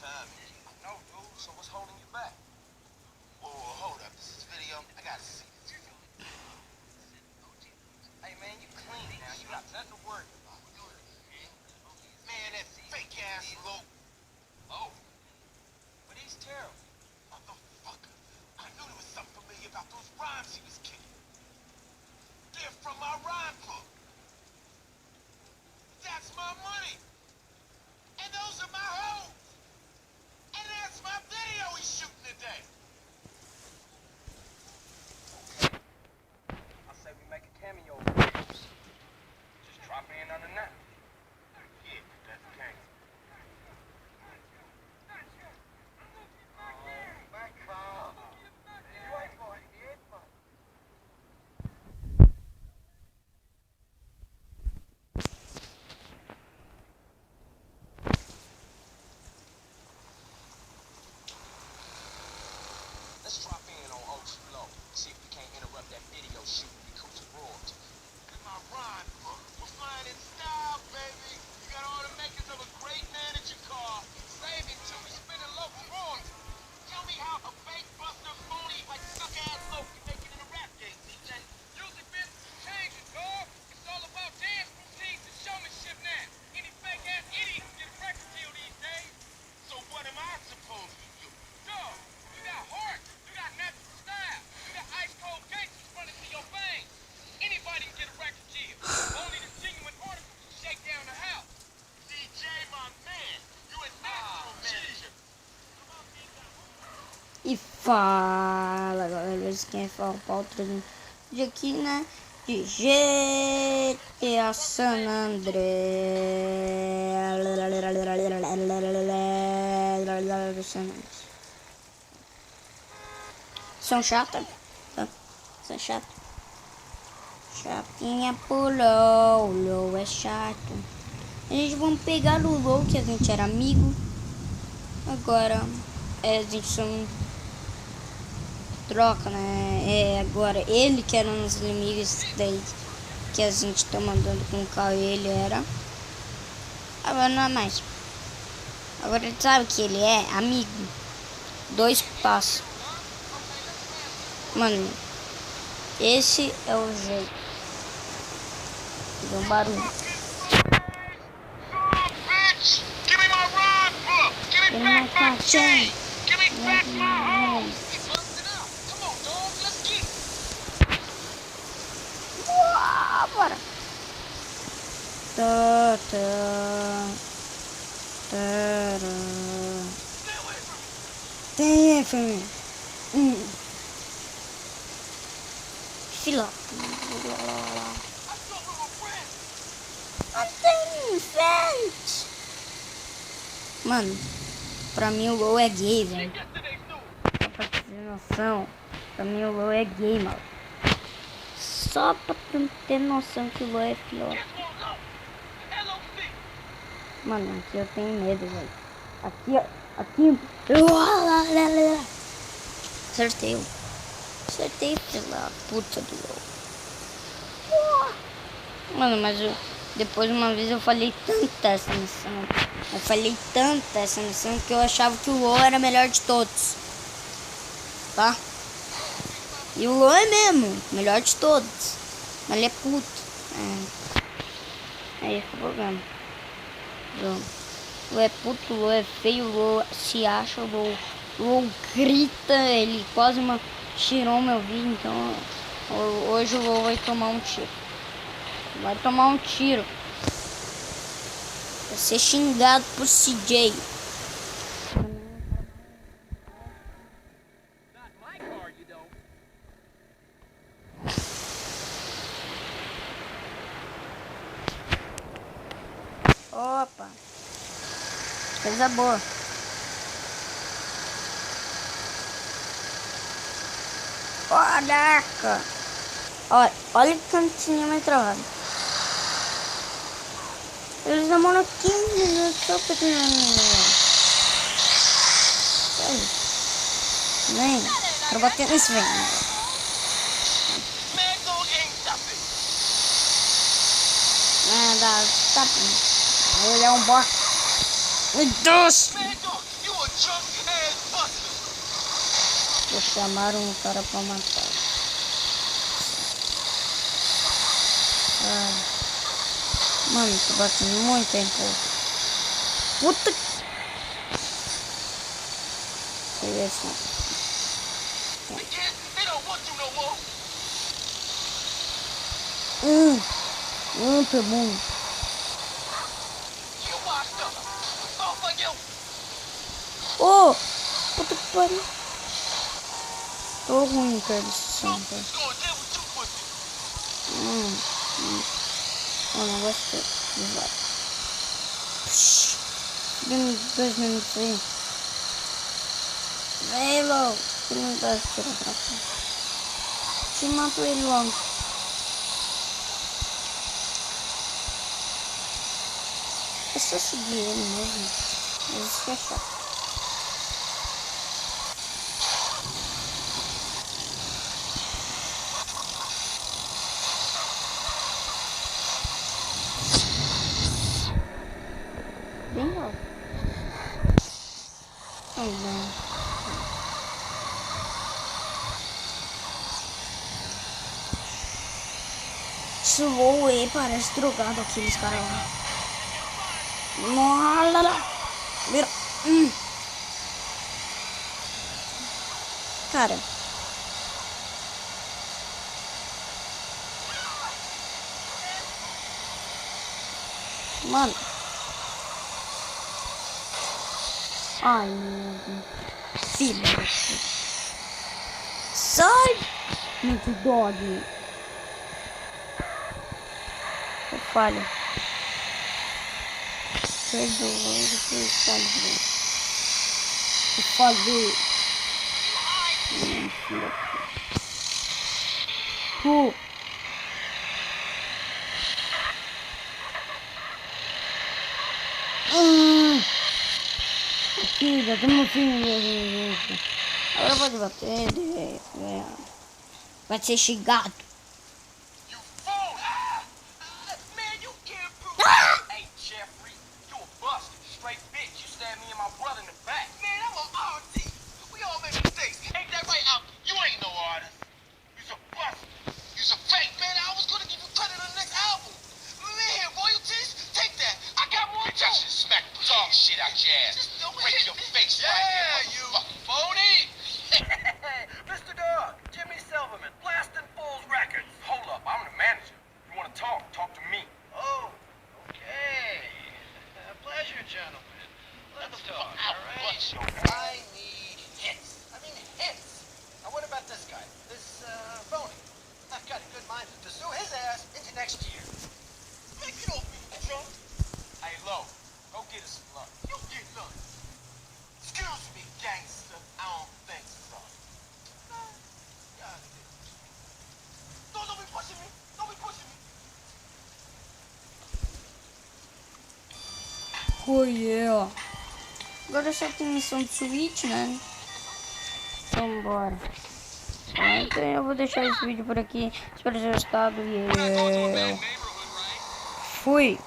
time. I know, dude. So what's holding you back? Whoa, hold up. This is video. I gotta see this. Hey, man, you clean now. You got nothing to worry about. Man, that fake ass low. Oh. But he's terrible. Motherfucker. I knew there was something familiar about those rhymes he was kicking. They're from my rhyme book. That's my money. And those are my hoes. And that's my video he's shooting today. Okay. I say we make a cameo. Just drop in on the night. Yeah, that's okay. Let's drop in on Ocean Low. See if we can't interrupt that video shoot and recoup some royalties. In my rhyme book, we're flying in style, baby. You got all the makings of a great man at your car. Saving too, spinning low royalties. Tell me how a fake buster phony like suck-ass low can make it in a rap game, DJ. Music business is changing, dog. It's all about dance routines and showmanship now. Any fake-ass idiot can get a record deal these days. So what am I supposed to do? Dog, you got heart. You got natural style. You got ice-cold gangsters running through your veins. Anybody can get a record deal. Only the genuine articles can shake down the house. DJ, my man. You a natural manager. E fala galera, esse quem fala o Paulo trazendo de aqui, né, de GTA San Andreas. São chata, são chato. Chatinha pulou, o Low é chato. A gente vamos pegar o Low, que a gente era amigo. Agora a gente só troca, né? Agora ele que era um dos inimigos daí que a gente tá mandando com o carro, ele era. Agora não é mais. Agora ele sabe que ele é amigo. 2 passos. Mano, esse é o jeito. Deu um barulho. Give me my rhyme book. Give me back my chain. Give me back my home. He busted out. Come on, dog. Let's get it. Uau, bora. Tá, tá. Stay away from me. Tem, família. Filó. I thought we were friends. Até frente. Mano, pra mim o Low é gay, velho. Yesterday's news. Só pra ter noção, pra mim o Low é gay, mano. Só pra tu ter noção que o Low é filó. Guess won't know. LOC. Mano, aqui eu tenho medo, velho. Aqui, ó. Aqui. Acertei. Acertei pela puta do Low. Mano, mas depois uma vez eu falei tanta essa missão. Eu falei tanta essa missão que eu achava que o Low era melhor de todos. Tá? E o Low é mesmo, melhor de todos. Mas ele é puto. Aí esse é o problema. O Low é puto, o Low é feio, o Low se acha, o Low grita, ele quase tirou meu vídeo, então hoje o Low vai tomar um tiro. Vai tomar um tiro. Vai ser xingado por CJ. Not my car, you don't. Opa. Coisa boa. Caraca. Olha que cantinho mais travado. Eles demoram 15 minutos só pra terminar. Vem, quero bater nesse vem. Man, go ain't nothing. Dá, tá. Ele é um bosta. Meu Deus. Man, dog, you a Junkhead Buster. Vou chamar um cara pra matar. Ah. Mano, tô batendo muito em pouco. Puta que... They don't want you no more. Tá bom. You washed up. All for you. Oh! Puta que pariu. Tô ruim, cara, desse som, cara. Who's gonna deal with you, pussy? O negócio de vai. Deu 2 minutos aí. Vem logo. Que não dá pra tirar pra cá. Te mato ele logo. É só seguir ele mesmo. Mas isso que é chato. Bem logo. Não. Slow e parece drogado aqueles caras lá. Nossa, mira. Cara. Mano. Ai, meu Deus. Filha. Sai! Muito dog. Eu falho. Perdoa, eu falhei. Eu falhei. Tu. Filha, tamo filho. Agora pode bater. Vai ser xingado. You fool! Man, you can't prove. Hey, Jeffrey, you a bust. Straight bitch. You stabbed me and my brother in the back. Man, I'm an artist. We all make mistakes. Ain't that right, Al? You ain't no artist. You's a bust. You's a fake, man. I was gonna give you credit on the next album. Man, royalties? Take that. I got more. Bitch, I should smack the dog shit out your ass. Break your face right here, you phony. Mr. Dog, Jimmy Silverman, Blasting Fools Records. Hold up, I'm the manager. You want to talk? Talk to me. Oh, okay. Pleasure, gentlemen. Let's talk, all right? I need hits. I mean hits. Now, what about this guy? This, phony? I've got a good mind to sue his ass into next year. Make it open, drunk. Hey, Lo, go get us some lunch. You get lunch. Excuse me, gangster. I don't think so. Don't be pushing me. Don't be pushing me. Oh yeah. Agora só tem missão de Switch, né? Então bora. Então eu vou deixar esse vídeo por aqui. Espero que tenham gostado e eu fui.